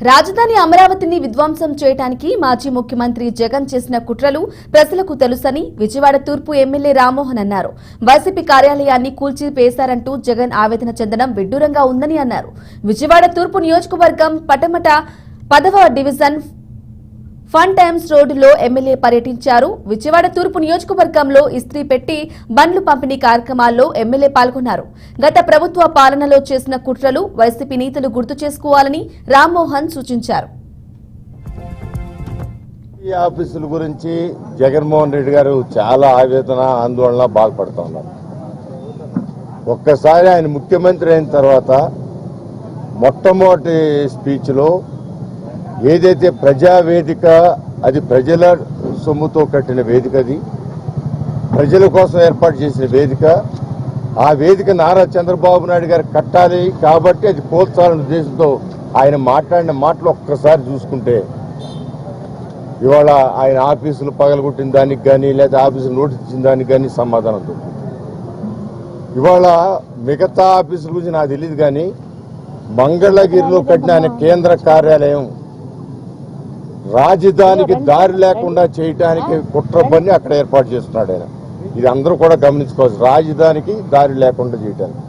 రాజధాని అమరావతిని విధ్వంసం చేయడానికి మాజీ ముఖ్యమంత్రి జగన్ చేసిన కుట్రలు ప్రజలకు తెలుసని విజయవాడ తూర్పు ఎమ్మెల్యే రామ్మోహన్ అన్నారు. వైసీపీ కార్యాలయాన్ని కూల్చివేశారంటూ జగన్ ఆవేదన చెందడం విడ్డూరంగా ఉందని అన్నారు. విజయవాడ తూర్పు నియోజకవర్గం పటమట 10వ డివిజన్ ఫన్ టైమ్స్ రోడ్డులో ఎమ్మెల్యే పర్యటించారు. విజయవాడ తూర్పు నియోజకవర్గంలో ఇస్త్రీ పెట్టి బండ్లు పంపిణీ కార్యక్రమాల్లో ఎమ్మెల్యే పాల్గొన్నారు. గత ప్రభుత్వ పాలనలో చేసిన కుట్రలు వైసీపీ నేతలు గుర్తు చేసుకోవాలని రామ్మోహన్ సూచించారు. ఈ ఆఫీసుల గురించి జగన్మోహన్ రెడ్డి గారు చాలా ఆవేదన ఆందోళన బాధపడుతూ ఉన్నారు. ఒక్కసారి ఆయన ముఖ్యమంత్రి అయిన తర్వాత మొట్టమొదటి స్పీచ్లో ఏదైతే ప్రజావేదిక, అది ప్రజల సొమ్ముతో కట్టిన వేదిక, అది ప్రజల కోసం ఏర్పాటు చేసిన వేదిక, ఆ వేదిక నారా చంద్రబాబు నాయుడు గారు కట్టాలి కాబట్టి అది కోల్చాలనే ఉద్దేశంతో ఆయన మాట్లాడిన మాటలు ఒక్కసారి చూసుకుంటే ఇవాళ ఆయన ఆఫీసులు పగలగొట్టిన దానికి కానీ లేదా ఆఫీసులు నోటీస్ ఇచ్చిన దానికి కానీ సమాధానం దొరుకుతుంది. ఇవాళ మిగతా ఆఫీసుల గురించి నాకు తెలియదు కానీ మంగళగిరిలో కట్టిన ఆయన కేంద్ర కార్యాలయం రాజధానికి దారి లేకుండా చేయడానికి కుట్ర పని అక్కడ ఏర్పాటు చేస్తున్నాడు ఆయన. ఇది అందరూ కూడా గమనించుకోవచ్చు. రాజధానికి దారి లేకుండా చేయడానికి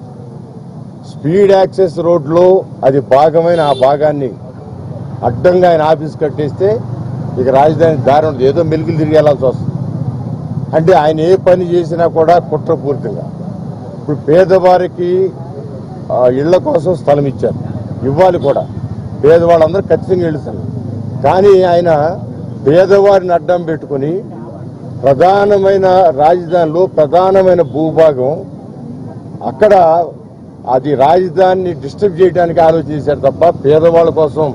స్పీడ్ యాక్సెస్ రోడ్లో అది భాగమైన ఆ భాగాన్ని అడ్డంగా ఆయన ఆఫీస్ కట్టేస్తే ఇక రాజధానికి దారి ఉండదు. ఏదో మెలుగులు తిరిగి వెళ్లాల్సి వస్తుంది. అంటే ఆయన ఏ పని చేసినా కూడా కుట్రపూరితంగా. ఇప్పుడు పేదవారికి ఇళ్ల కోసం స్థలం ఇచ్చారు, ఇవ్వాలి కూడా. పేదవాళ్ళందరూ ఖచ్చితంగా ఇళ్లు. కానీ ఆయన పేదవారిని అడ్డం పెట్టుకుని ప్రధానమైన రాజధానిలో ప్రధానమైన భూభాగం అక్కడ అది రాజధానిని డిస్టర్బ్ చేయడానికి ఆలోచించారు తప్ప పేదవాళ్ళ కోసం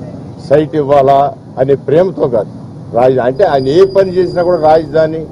సైట్ ఇవ్వాలా అనే ప్రేమతో కాదు. అంటే ఆయన ఏ పని చేసినా కూడా రాజధాని